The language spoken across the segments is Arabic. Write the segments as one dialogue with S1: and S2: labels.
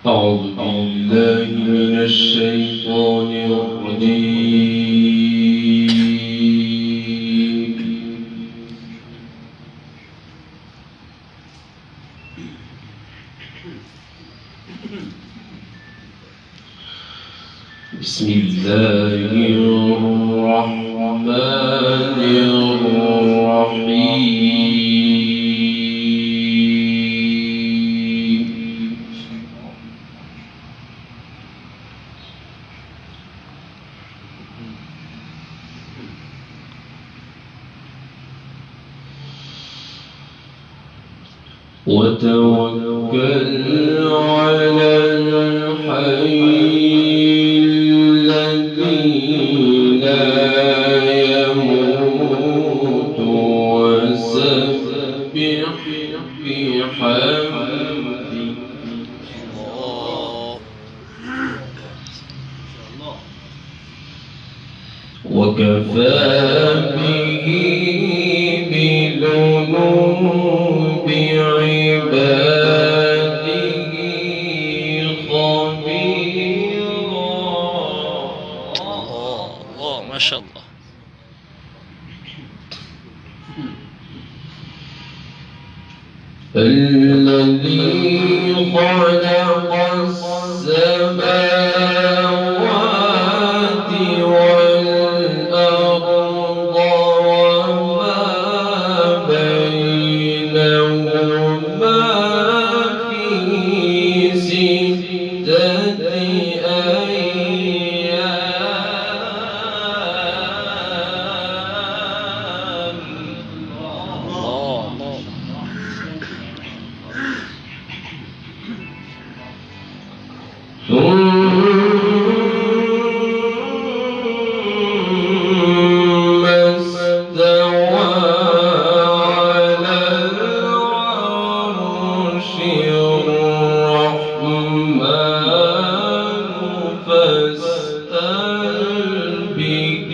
S1: أعوذ بالله من الشيطان الرجيم. بسم الله الرحمن الرحيم. وتوكل على الحي الذي لا يموت وسبح بحمده وكفى به بذنوب عباده خبيرا.
S2: الله ما شاء الله.
S1: الذي خلق السماوات والأرض وما بينهما في ستة أيام. ثم استوى على العرش الرحمن فاسأل به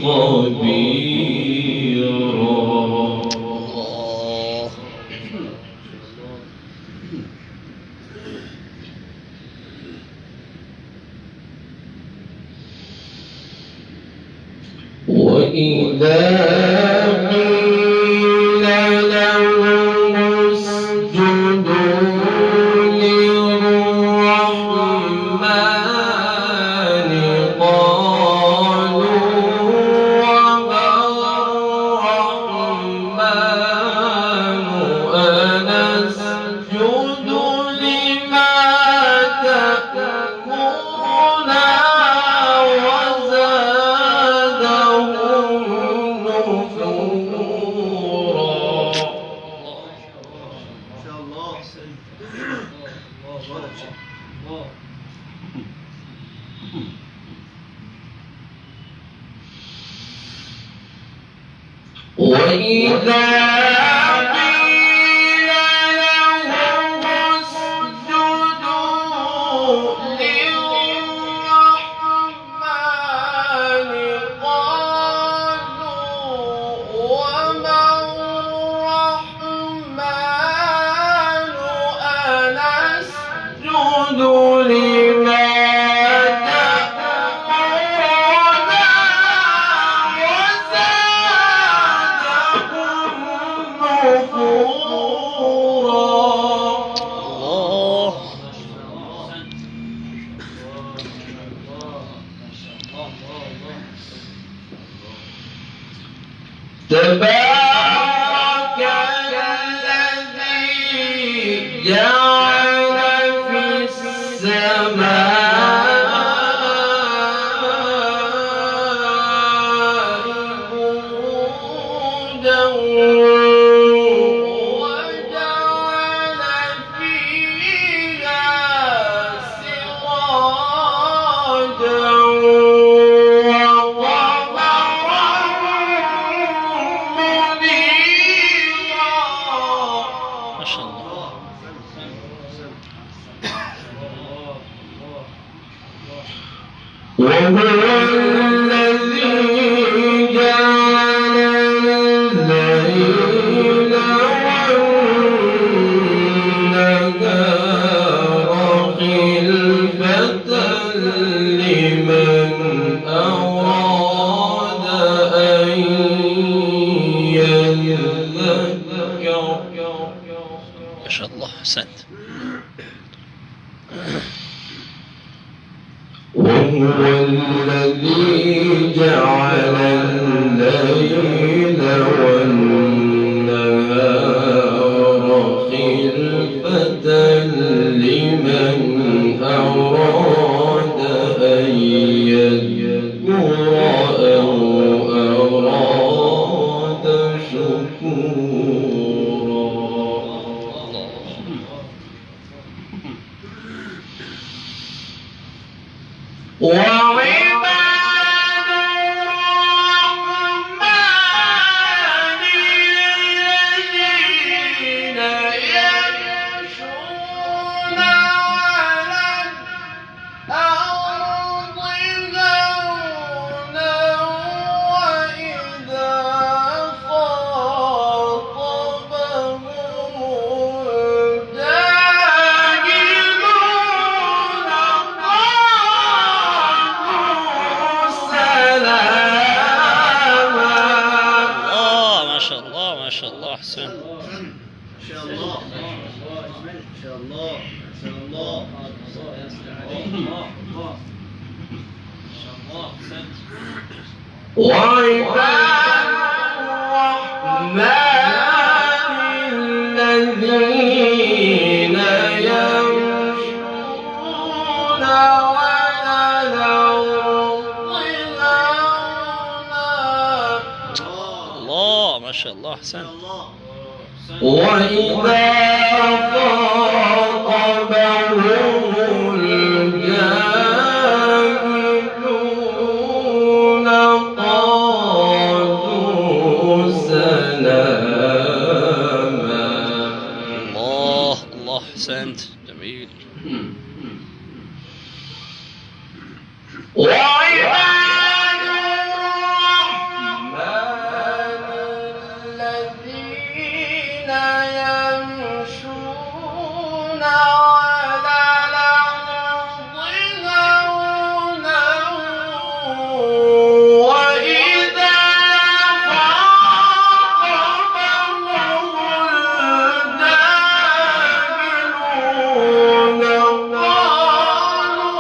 S1: خبيرا. وإذا قيل لهم اسجدوا للرحمن قالوا وما الرحمن أنسجد لما تأمرنا وإذا قيل لهم اسجدوا للرحمن قالوا وما الرحمن أنسجد لما تبارك الذي جعل في السماء بروجا وجعل فيها سراجا
S2: ما شاء الله.
S1: وهو الذي جعل الليل والنهار
S2: أحسنت.
S1: وهو الذي جعل الليل والنهار خلفة لمن أراد أن يذكر أو أراد شكورا. وعباد الرحمن الذين يمشون على الأرض هونا وإذا خاطبهم الجاهلون قالوا سلاما.
S2: ما شاء الله ما شاء الله أحسن.
S3: ما شاء الله ما شاء الله ما شاء الله
S1: وعباد الرحمن الذين يمشون على الأرض هونا
S2: الله ما شاء الله أحسن.
S1: وإذا خاطبهم الجاهلون قالوا سلاما.
S2: الله الله أحسنت جميل.
S1: وعباد الرحمن الذين يمشون على الأرض هونا وإذا خاطبهم الجاهلون قالوا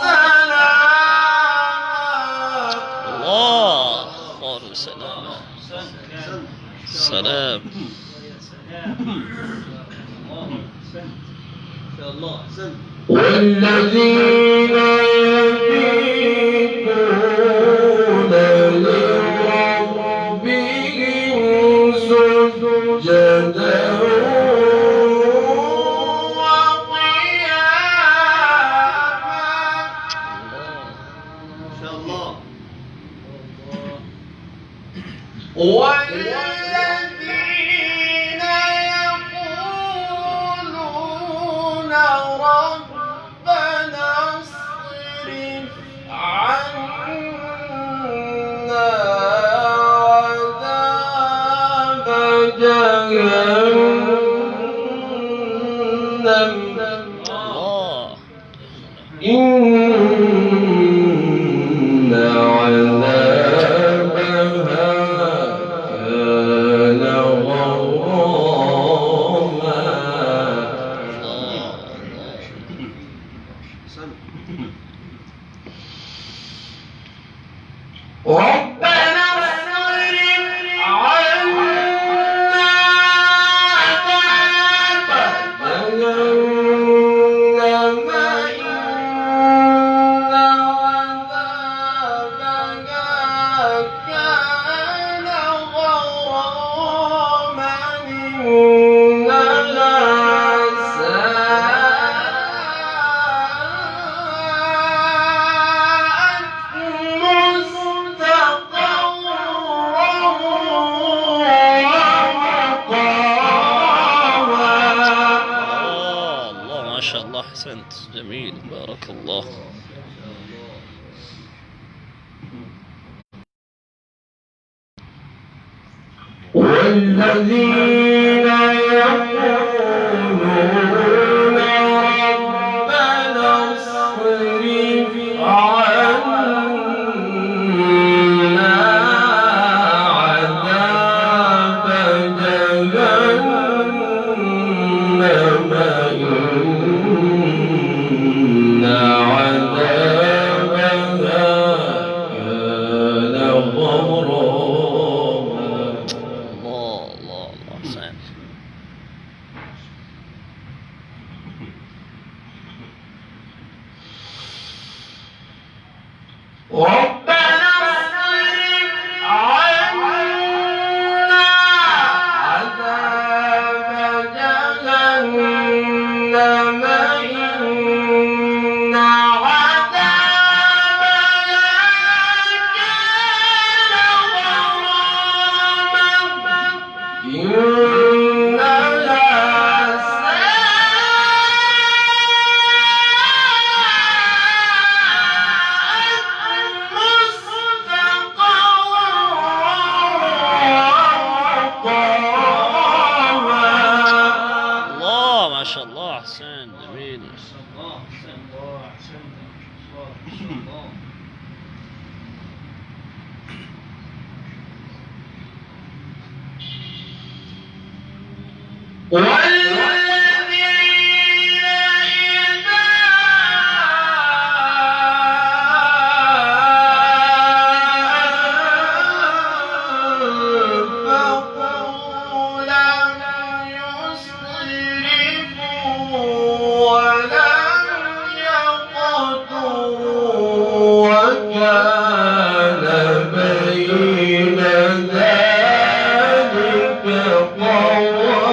S1: سلاما.
S2: الله قالوا سلاما. سلام.
S1: والذين يبيتون لربهم سجدا وقياما. والذين يقولون ربنا اصرف عنا عذاب جهنم
S2: الله
S1: إن عذابها كان غراما. ربنا اصرف عنا عذاب جهنم إن عذابها كان غراما إنها ساءت مستقرا ومقاما.
S2: الله ما شاء الله أحسنت جميل بارك الله.
S1: والذين يقولون ربنا اصرف عنا عذاب جهنم ربنا اصرف عنا عذاب جهنم إن عذابها كان غراما إنها
S2: الله ما شاء الله أحسن جميل.
S3: الله أحسن الله أحسن الله ما شاء الله.
S1: والذين إذا أنفقوا لم يسرفوا ولم يقتروا وكان بين ذلك قواما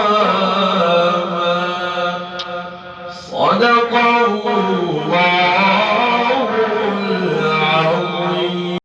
S1: صدق الله